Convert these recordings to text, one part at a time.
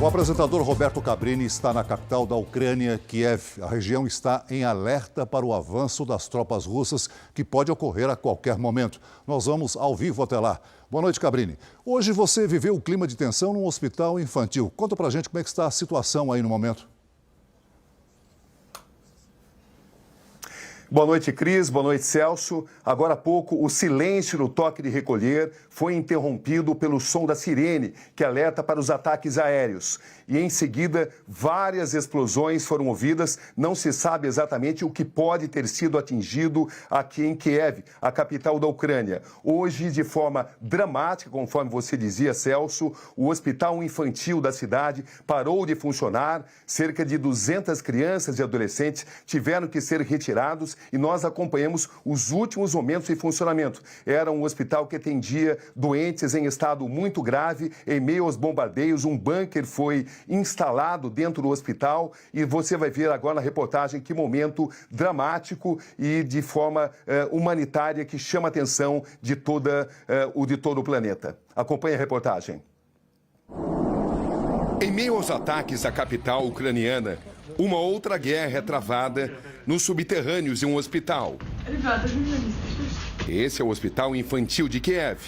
O apresentador Roberto Cabrini está na capital da Ucrânia, Kiev. A região está em alerta para o avanço das tropas russas, que pode ocorrer a qualquer momento. Nós vamos ao vivo até lá. Boa noite, Cabrini. Hoje você viveu o clima de tensão num hospital infantil. Conta pra gente como é que está a situação aí no momento. Boa noite, Cris. Boa noite, Celso. Agora há pouco, o silêncio no toque de recolher foi interrompido pelo som da sirene, que alerta para os ataques aéreos. E, em seguida, várias explosões foram ouvidas. Não se sabe exatamente o que pode ter sido atingido aqui em Kiev, a capital da Ucrânia. Hoje, de forma dramática, conforme você dizia, Celso, o hospital infantil da cidade parou de funcionar. Cerca de 200 crianças e adolescentes tiveram que ser retirados e nós acompanhamos os últimos momentos de funcionamento. Era um hospital que atendia doentes em estado muito grave. Em meio aos bombardeios, um bunker foi instalado dentro do hospital e você vai ver agora na reportagem que momento dramático e de forma humanitária que chama a atenção de todo o planeta. Acompanhe a reportagem. Em meio aos ataques à capital ucraniana, uma outra guerra é travada nos subterrâneos de um hospital. Esse é o Hospital Infantil de Kiev.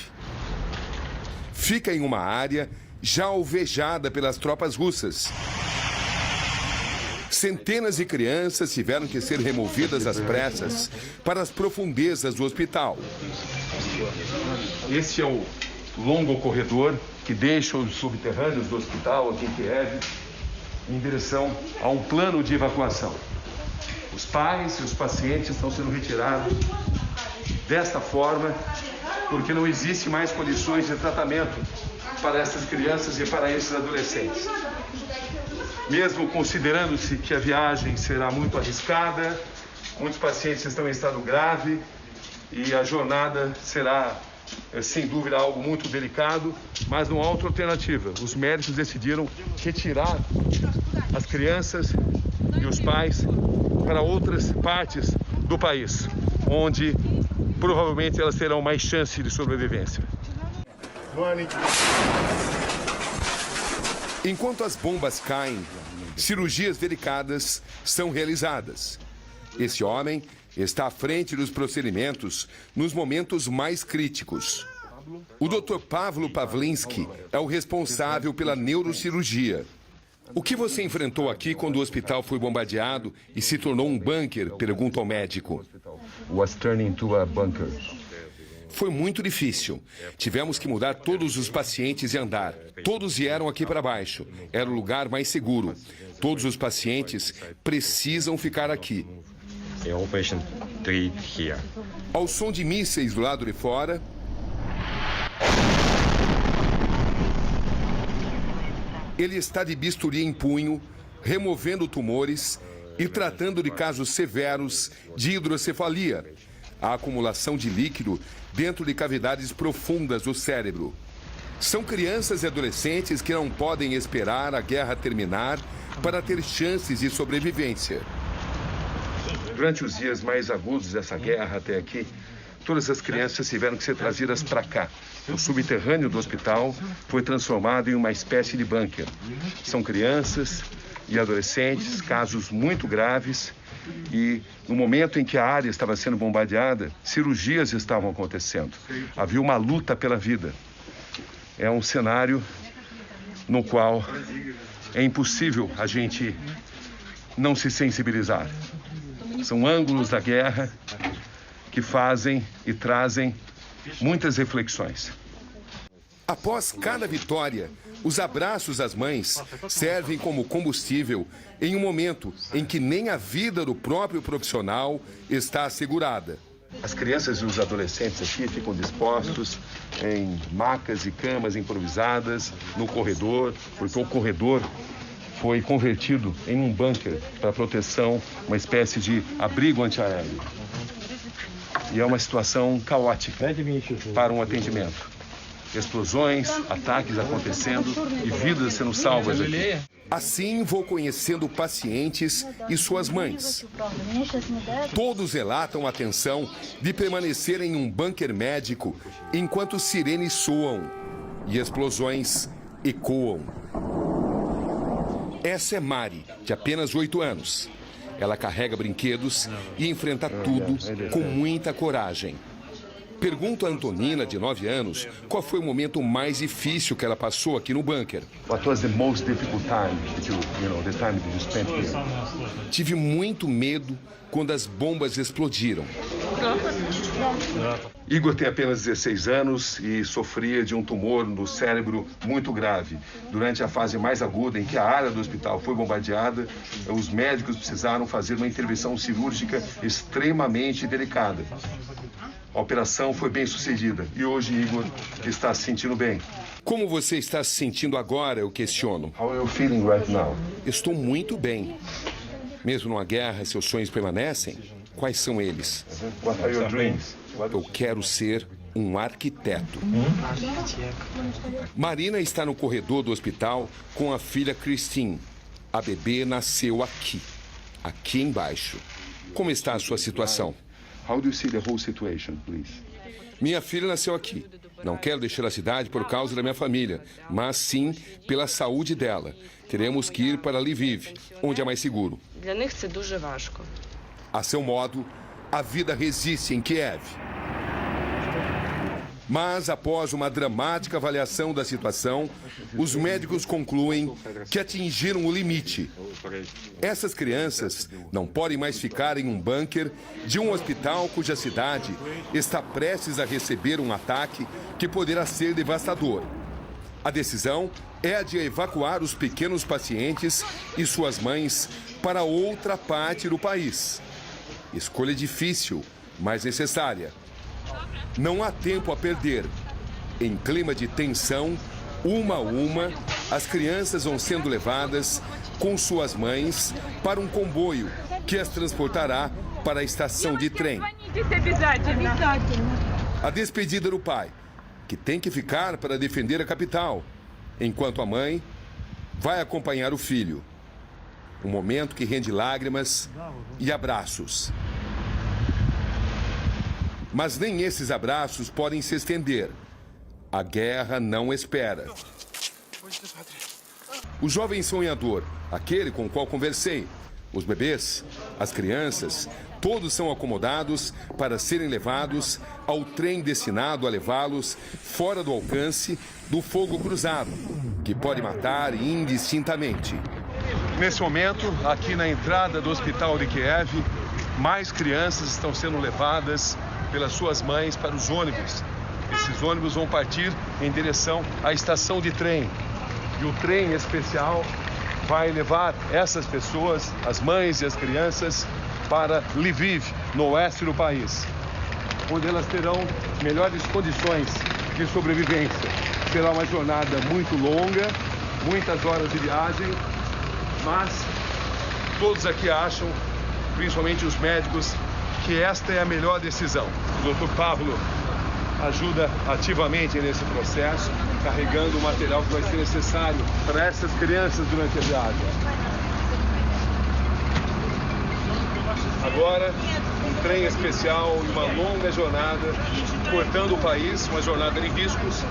Fica em uma área já alvejada pelas tropas russas. Centenas de crianças tiveram que ser removidas às pressas para as profundezas do hospital. Este é o longo corredor que deixa os subterrâneos do hospital aqui em Kiev em direção a um plano de evacuação. Os pais e os pacientes estão sendo retirados desta forma porque não existe mais condições de tratamento para essas crianças e para esses adolescentes. Mesmo considerando-se que a viagem será muito arriscada, muitos pacientes estão em estado grave e a jornada será, sem dúvida, algo muito delicado, mas não há outra alternativa. Os médicos decidiram retirar as crianças e os pais para outras partes do país, onde provavelmente elas terão mais chance de sobrevivência. Enquanto as bombas caem, cirurgias delicadas são realizadas. Esse homem está à frente dos procedimentos nos momentos mais críticos. O Dr. Pavlo Pavlinsky é o responsável pela neurocirurgia. O que você enfrentou aqui quando o hospital foi bombardeado e se tornou um bunker? Pergunta ao médico. Was turned into a bunker. Foi muito difícil. Tivemos que mudar todos os pacientes e andar. Todos vieram aqui para baixo. Era o lugar mais seguro. Todos os pacientes precisam ficar aqui. Ao som de mísseis do lado de fora, ele está de bisturi em punho, removendo tumores e tratando de casos severos de hidrocefalia, a acumulação de líquido dentro de cavidades profundas do cérebro. São crianças e adolescentes que não podem esperar a guerra terminar para ter chances de sobrevivência. Durante os dias mais agudos dessa guerra até aqui, todas as crianças tiveram que ser trazidas para cá. O subterrâneo do hospital foi transformado em uma espécie de bunker. São crianças e adolescentes, casos muito graves, e no momento em que a área estava sendo bombardeada, cirurgias estavam acontecendo. Havia uma luta pela vida. É um cenário no qual é impossível a gente não se sensibilizar. São ângulos da guerra que fazem e trazem muitas reflexões. Após cada vitória, os abraços às mães servem como combustível em um momento em que nem a vida do próprio profissional está assegurada. As crianças e os adolescentes aqui ficam dispostos em macas e camas improvisadas no corredor, porque o corredor foi convertido em um bunker para proteção, uma espécie de abrigo antiaéreo. E é uma situação caótica para um atendimento. Explosões, ataques acontecendo e vidas sendo salvas aqui. Assim vou conhecendo pacientes e suas mães. Todos relatam a tensão de permanecer em um bunker médico enquanto sirenes soam e explosões ecoam. Essa é Mari, de apenas 8 anos. Ela carrega brinquedos e enfrenta tudo com muita coragem. Pergunto a Antonina, de 9 anos, qual foi o momento mais difícil que ela passou aqui no bunker. What was the most difficult time that the time that you spent here? Tive muito medo quando as bombas explodiram. Igor tem apenas 16 anos e sofria de um tumor no cérebro muito grave. Durante a fase mais aguda, em que a área do hospital foi bombardeada, os médicos precisaram fazer uma intervenção cirúrgica extremamente delicada. A operação foi bem sucedida e hoje Igor está se sentindo bem. Como você está se sentindo agora, eu questiono. How are you feeling right now? Estou muito bem. Mesmo numa guerra, seus sonhos permanecem? Quais são eles? What are your dreams? Eu quero ser um arquiteto. Marina está no corredor do hospital com a filha Christine. A bebê nasceu aqui embaixo. Como está a sua situação? How do you see the whole situation, please? Minha filha nasceu aqui. Não quero deixar a cidade por causa da minha família, mas sim pela saúde dela. Teremos que ir para Lviv, onde é mais seguro. A seu modo, a vida resiste em Kiev. Mas, após uma dramática avaliação da situação, os médicos concluem que atingiram o limite. Essas crianças não podem mais ficar em um bunker de um hospital cuja cidade está prestes a receber um ataque que poderá ser devastador. A decisão é a de evacuar os pequenos pacientes e suas mães para outra parte do país. Escolha difícil, mas necessária. Não há tempo a perder. Em clima de tensão, uma a uma, as crianças vão sendo levadas com suas mães para um comboio que as transportará para a estação de trem. A despedida do pai, que tem que ficar para defender a capital, enquanto a mãe vai acompanhar o filho. Um momento que rende lágrimas e abraços. Mas nem esses abraços podem se estender. A guerra não espera. O jovem sonhador, aquele com o qual conversei, os bebês, as crianças, todos são acomodados para serem levados ao trem destinado a levá-los fora do alcance do fogo cruzado, que pode matar indistintamente. Nesse momento, aqui na entrada do hospital de Kiev, mais crianças estão sendo levadas pelas suas mães para os ônibus. Esses ônibus vão partir em direção à estação de trem. E o trem especial vai levar essas pessoas, as mães e as crianças, para Lviv, no oeste do país, onde elas terão melhores condições de sobrevivência. Será uma jornada muito longa, muitas horas de viagem, mas todos aqui acham, principalmente os médicos, que esta é a melhor decisão. O Dr. Pablo ajuda ativamente nesse processo, carregando o material que vai ser necessário para essas crianças durante a viagem. Agora, um trem especial e uma longa jornada, cortando o país, uma jornada de riscos,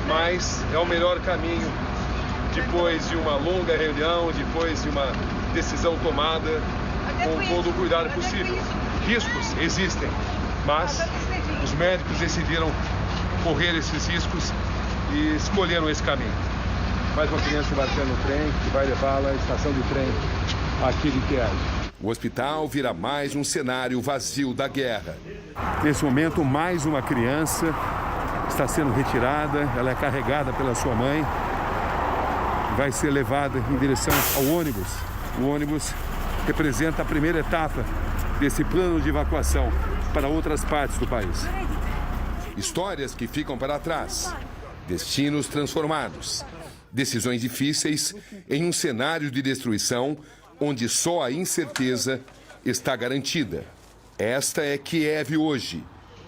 mas é o melhor caminho depois de uma longa reunião, depois de uma decisão tomada com todo o cuidado possível. Riscos existem, mas os médicos decidiram correr esses riscos e escolheram esse caminho. Mais uma criança embarcando no trem que vai levá-la à estação de trem aqui de Kiev. O hospital vira mais um cenário vazio da guerra. Nesse momento, mais uma criança está sendo retirada, ela é carregada pela sua mãe, vai ser levada em direção ao ônibus. O ônibus representa a primeira etapa desse plano de evacuação para outras partes do país. Histórias que ficam para trás, destinos transformados, decisões difíceis em um cenário de destruição onde só a incerteza está garantida. Esta é Kiev hoje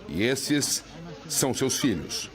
e esses são seus filhos.